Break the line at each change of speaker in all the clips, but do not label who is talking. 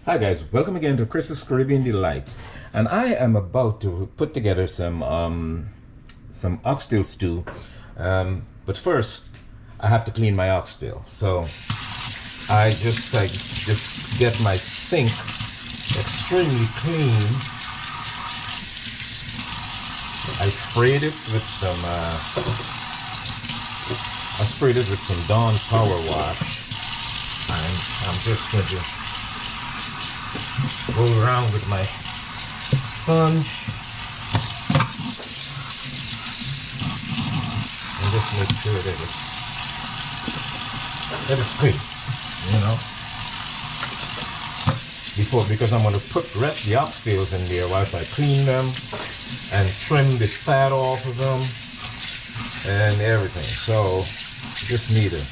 Hi guys, welcome again to Chris's Caribbean Delights, and I am about to put together some oxtail stew. But first, I have to clean my oxtail. So I just get my sink extremely clean. I sprayed it with some Dawn Power Wash, and I'm just going to go around with my sponge and just make sure that it's clean, because I'm going to rest the oxtails in there whilst I clean them and trim the fat off of them and everything. So just need a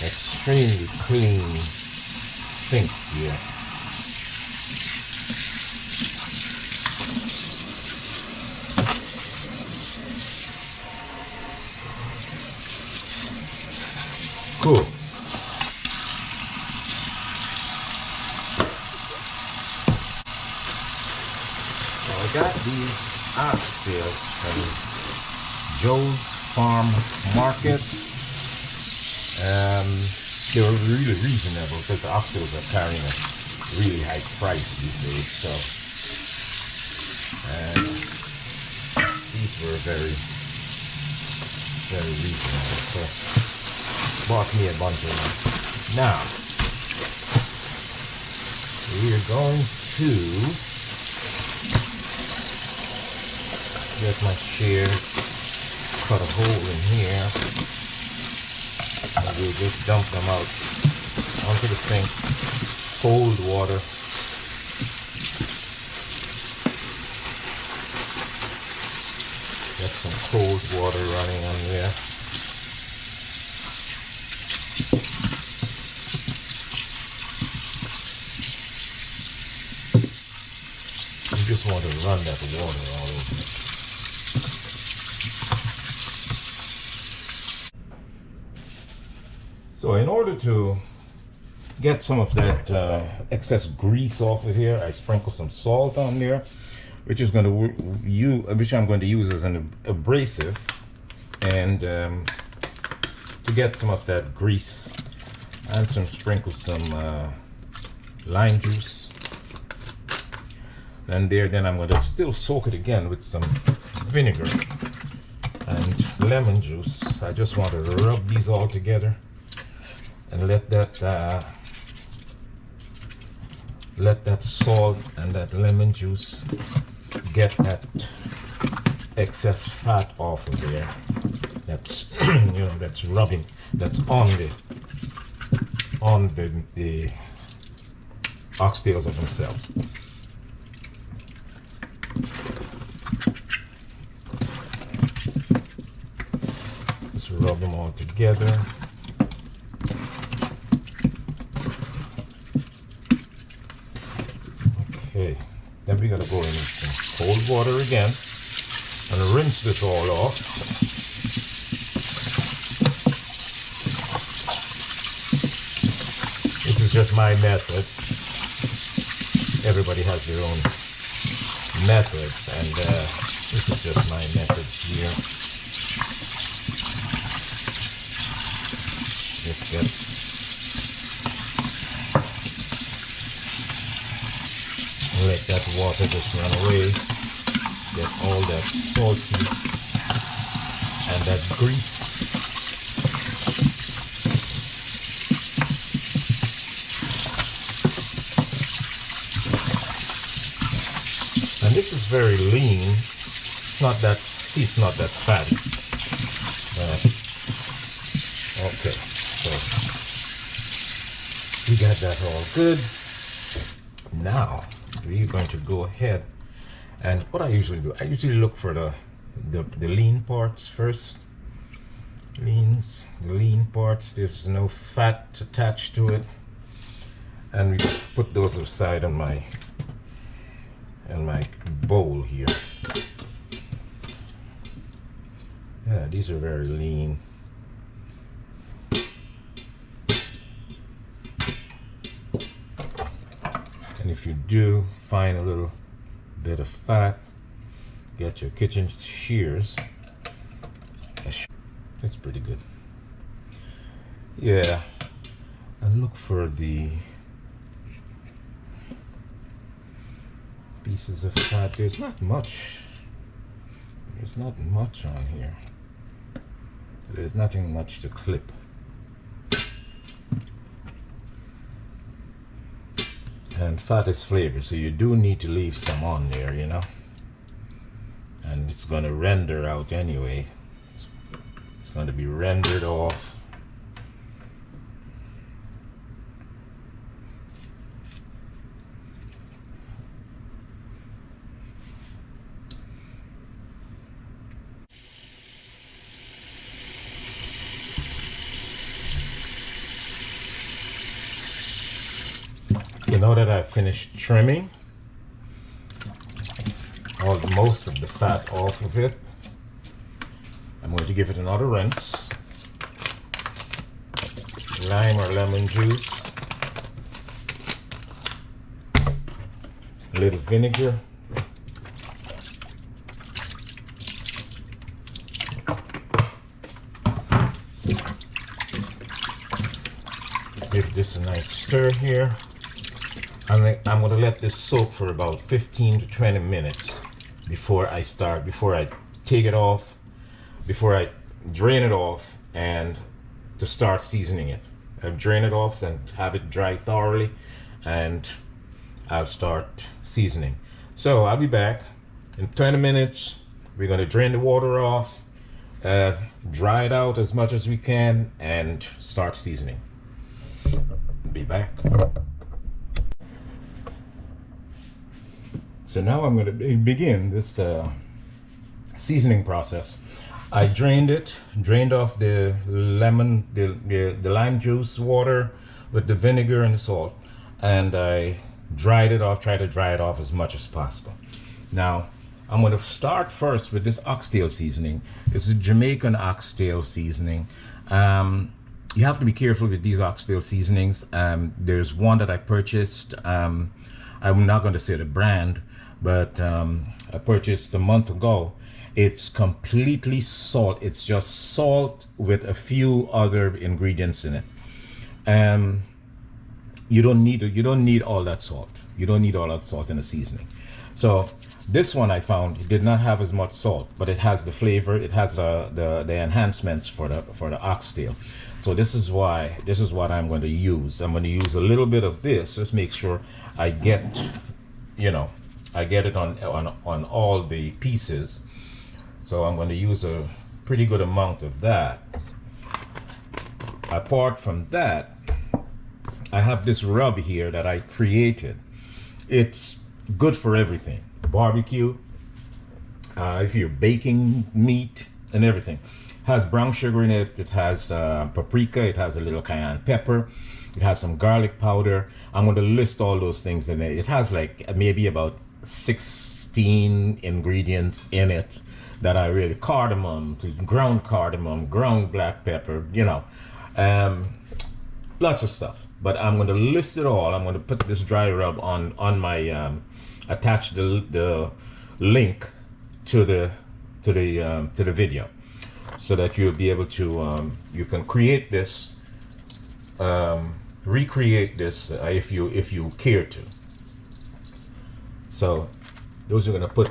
extremely clean sink here. Cool. Now I got these oxtails from Joe's Farm Market. They were really reasonable because the oxtails are carrying a really high price these days. So, and these were very, very reasonable. So, bought me a bunch of them. Now, we are going to get my shears, cut a hole in here. And we'll just dump them out onto the sink, cold water. Get some cold water running on there. You just want to run that water all over it. So in order to get some of that excess grease off of here, I sprinkle some salt on there, which I'm going to use as an abrasive, and to get some of that grease, and sprinkle some lime juice. And then I'm going to still soak it again with some vinegar and lemon juice. I just want to rub these all together and let that salt and that lemon juice get that excess fat off of there. That's that's rubbing, that's on the oxtails of themselves. Just rub them all together. Okay, then we're gonna go in with some cold water again and rinse this all off. This is just my method. Everybody has their own methods, and this is just my method here. Just let that water just run away, get all that salty and that grease. And this is very lean. It's not that fatty. Okay, so we got that all good. Now we're going to go ahead, and what I usually do, I usually look for the lean parts first. The lean parts, there's no fat attached to it, and we put those aside in my bowl here. Yeah, these are very lean. And if you do find a little bit of fat, get your kitchen shears. That's pretty good. Yeah, and look for the pieces of fat. There's not much. There's not much on here. So there's nothing much to clip. And fat is flavor, so you do need to leave some on there, you know. And it's going to render out anyway. It's going to be rendered off. You know that I've finished trimming most of the fat off of it. I'm going to give it another rinse. Lime or lemon juice, a little vinegar, give this a nice stir here. And I'm going to let this soak for about 15 to 20 minutes before I take it off, before I drain it off, and to start seasoning it. I'll drain it off and have it dry thoroughly, and I'll start seasoning. So I'll be back in 20 minutes. We're going to drain the water off, dry it out as much as we can, and start seasoning. Be back. So now I'm going to begin this seasoning process. I drained off the lemon, the lime juice water with the vinegar and the salt, and I dried it off, tried to dry it off as much as possible. Now, I'm going to start first with this oxtail seasoning. This is Jamaican oxtail seasoning. You have to be careful with these oxtail seasonings. There's one that I purchased. I'm not going to say the brand, but I purchased a month ago. It's completely salt. It's just salt with a few other ingredients in it. You don't need all that salt. You don't need all that salt in a seasoning. So this one I found it did not have as much salt, but it has the flavor. It has the enhancements for the oxtail. So this is what I'm going to use. I'm going to use a little bit of this. Just make sure I get it on all the pieces. So I'm going to use a pretty good amount of that. Apart from that, I have this rub here that I created. It's good for everything. Barbecue, if you're baking meat and everything. It has brown sugar in it. It has paprika. It has a little cayenne pepper. It has some garlic powder. I'm going to list all those things in it. It has like maybe about 16 ingredients in it that I really, cardamom, ground black pepper, lots of stuff. But I'm going to list it all. I'm going to put this dry rub on my attach the link to the video, so that you'll be able to you can create this, recreate this if you care to. So those are going to put,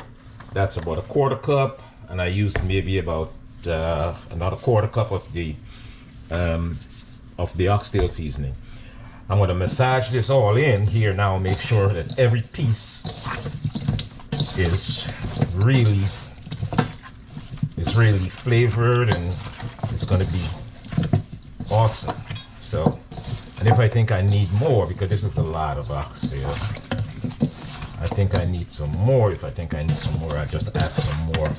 that's about a quarter cup, and I used maybe about another quarter cup of the oxtail seasoning. I'm going to massage this all in here now, make sure that every piece is really flavored, and it's going to be awesome. So, and if I think I need more, because this is a lot of oxtail, I think I need some more. If I think I need some more, I just add some more.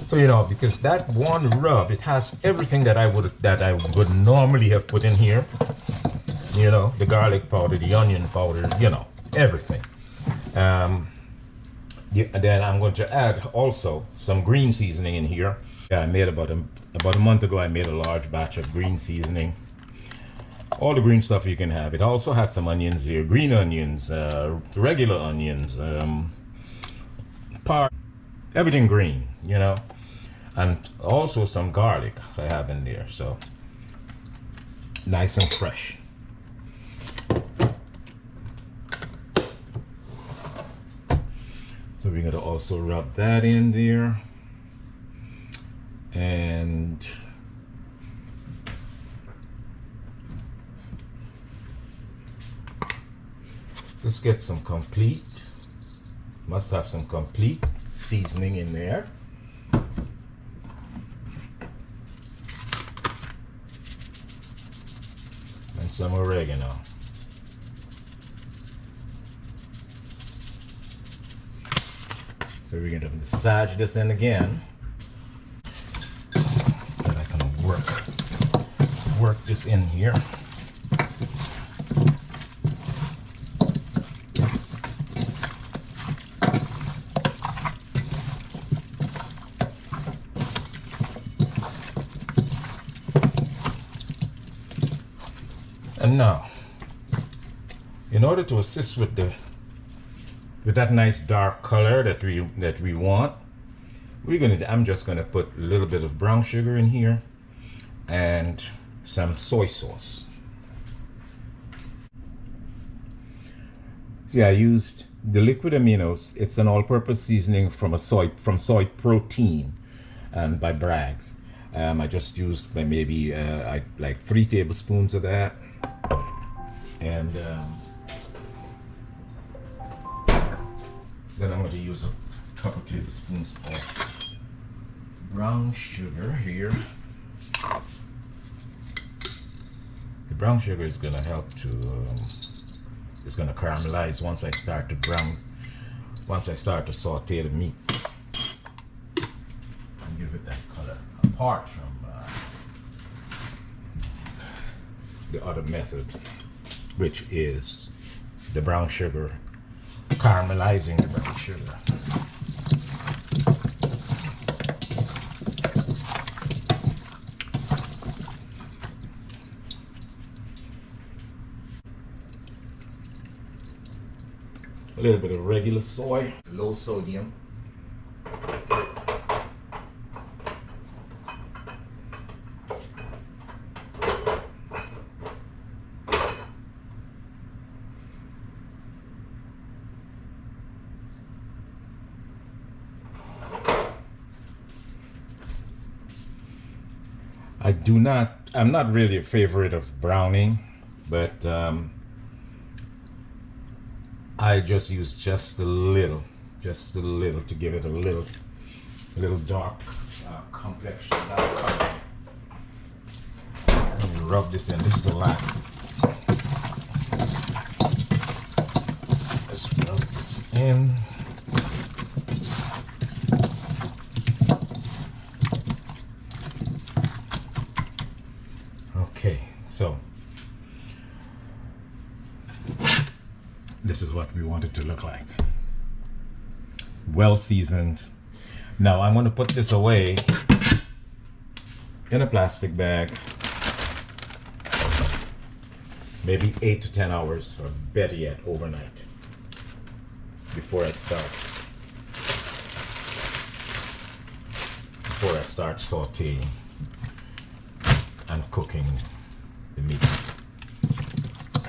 So because that one rub, it has everything that I would normally have put in here. The garlic powder, the onion powder, everything. And then I'm going to add also some green seasoning in here. Yeah, I made about a month ago. I made a large batch of green seasoning. all the green stuff you can have. It also has some onions here, green onions, regular onions, everything green, you know, and also some garlic I have in there, so nice and fresh. So we're going to also rub that in there, and let's get some complete, must have some complete seasoning in there. And some oregano. So we're going to massage this in again. And I can work this in here. And now, in order to assist with that nice dark color that we want, I'm just gonna put a little bit of brown sugar in here and some soy sauce. See, I used the liquid aminos. It's an all-purpose seasoning from soy protein, by Bragg's. I just used maybe like 3 tablespoons of that. And then I'm going to use a couple tablespoons of brown sugar here. The brown sugar is going to help to, it's going to caramelize once I start to saute the meat and give it that color, apart from the other method, which is the brown sugar, caramelizing the brown sugar. A little bit of regular soy, low sodium. I'm not really a favorite of browning, but I just use just a little to give it a little dark complexion, dark color. Let me rub this in. This is a lot. Let's rub this in. Okay, so this is what we want it to look like. Well seasoned. Now I'm going to put this away in a plastic bag, maybe 8 to 10 hours, or better yet, overnight, before I start sauteing and cooking the meat.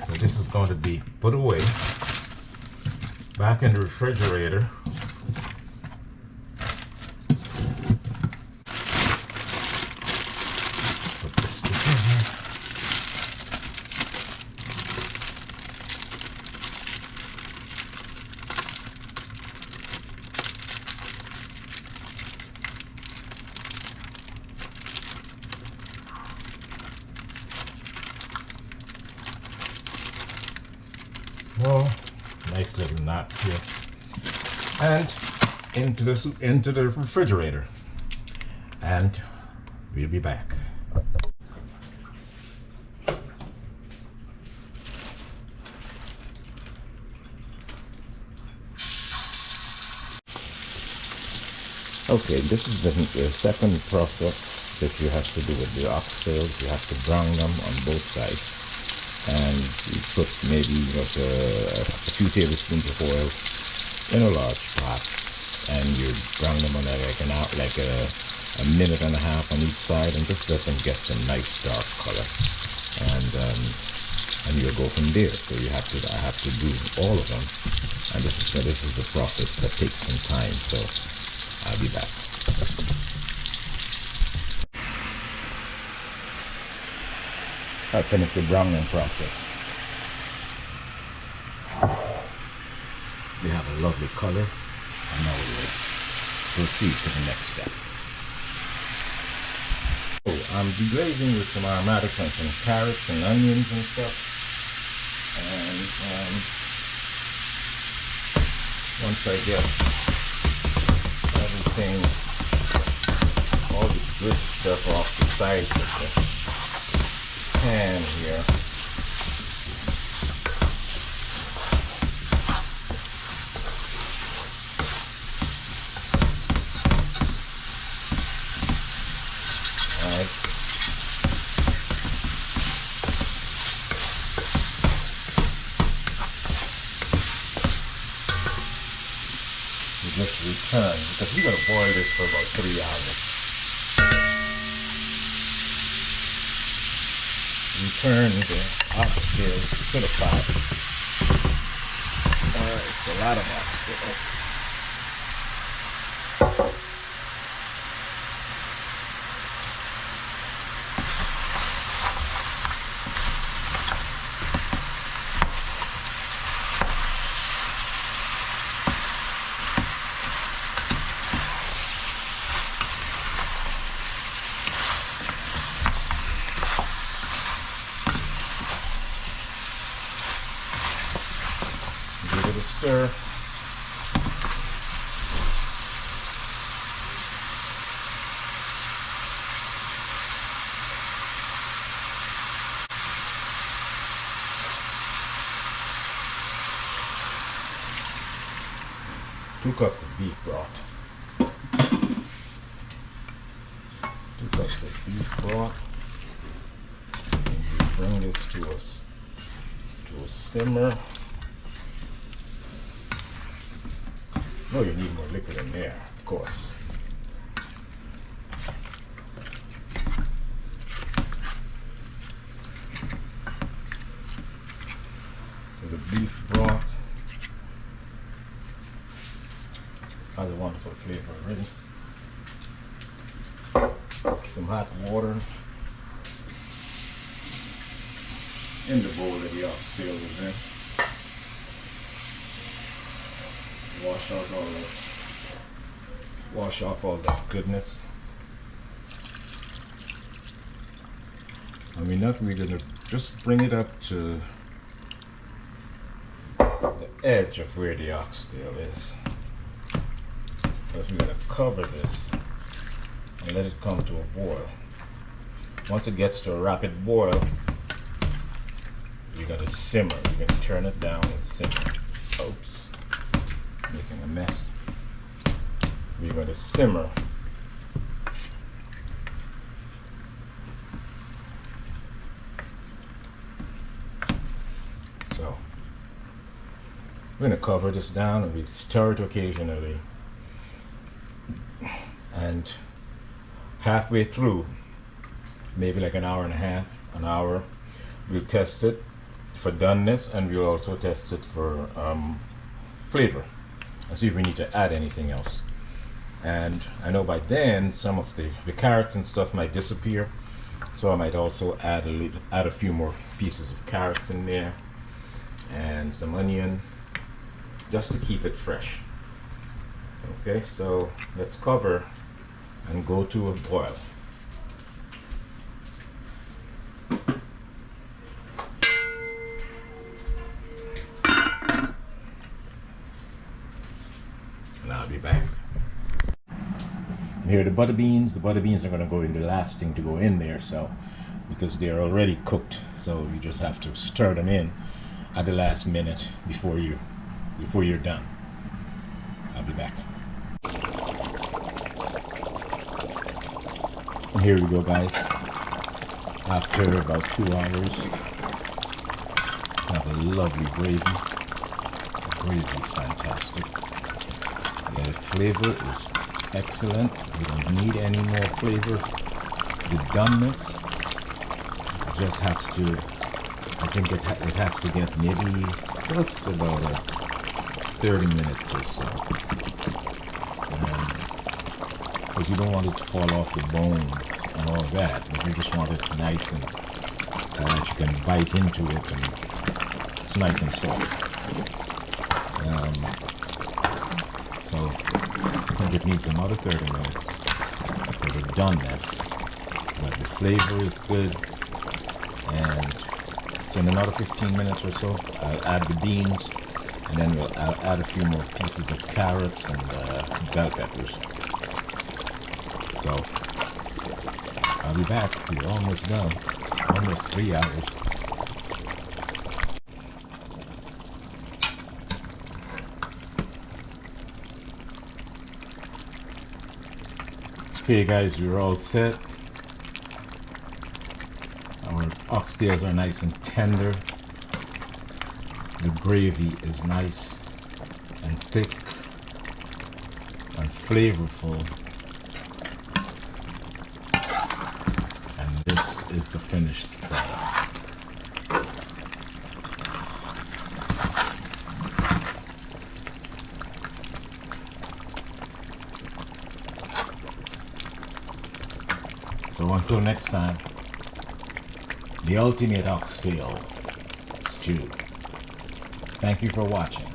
So this is going to be put away back in the refrigerator. Put this together. Oh, nice little knot here, and into the refrigerator, and we'll be back. Okay, this is the second process that you have to do with the oxtails. You have to brown them on both sides. and you put maybe a few tablespoons of oil in a large pot, and you brown them on a minute and a half on each side, and just let them get some nice dark color, and you'll go from there. So I have to do all of them, and this is a process that takes some time. So I'll be back. I finished the browning process. They have a lovely color, and now we'll proceed to the next step. So I'm deglazing with some aromatics and some carrots and onions and stuff. And once I get everything, all the good stuff off the sides of the pan here, just return, because we're going to boil this for about 3 hours. Return the oxtails to the pot. It's a lot of oxtails. Give it a stir. Two cups of beef broth. 2 cups of beef broth. And you bring this to a simmer. No, you need more liquid in there, of course. So the beef broth has a wonderful flavor already. Some hot water in the bowl that the oxtail is in. Wash off all that goodness. And we're gonna just bring it up to the edge of where the oxtail is. But we're gonna cover this and let it come to a boil. Once it gets to a rapid boil, you're gonna simmer. You're gonna turn it down and simmer. Oops. Making a mess. We're going to simmer. So we're going to cover this down, and we stir it occasionally. And halfway through, maybe like an hour and a half, an hour, we'll test it for doneness, and we'll also test it for flavor, and see if we need to add anything else. And I know by then some of the carrots and stuff might disappear, so I might also add a few more pieces of carrots in there and some onion, just to keep it fresh. Okay, so let's cover and go to a boil. And I'll be back. Here are the butter beans. The butter beans are going to go in the last thing to go in there, so because they're already cooked, so you just have to stir them in at the last minute before you're done. I'll be back. And here we go, guys. After about 2 hours, Have a lovely gravy. The gravy is fantastic. The flavor is excellent. You don't need any more flavor. The doneness just has to, I think it has to get maybe just about 30 minutes or so. Because you don't want it to fall off the bone and all that, but you just want it nice and that you can bite into it and it's nice and soft. So I think it needs another 30 minutes for the doneness, but the flavor is good. And so in another 15 minutes or so, I'll add the beans, and then I'll add a few more pieces of carrots and bell peppers. So I'll be back. We're almost done. Almost 3 hours. Okay guys, we're all set. Our oxtails are nice and tender. The gravy is nice and thick and flavorful. And this is the finished product. So until next time, the ultimate oxtail stew. Thank you for watching.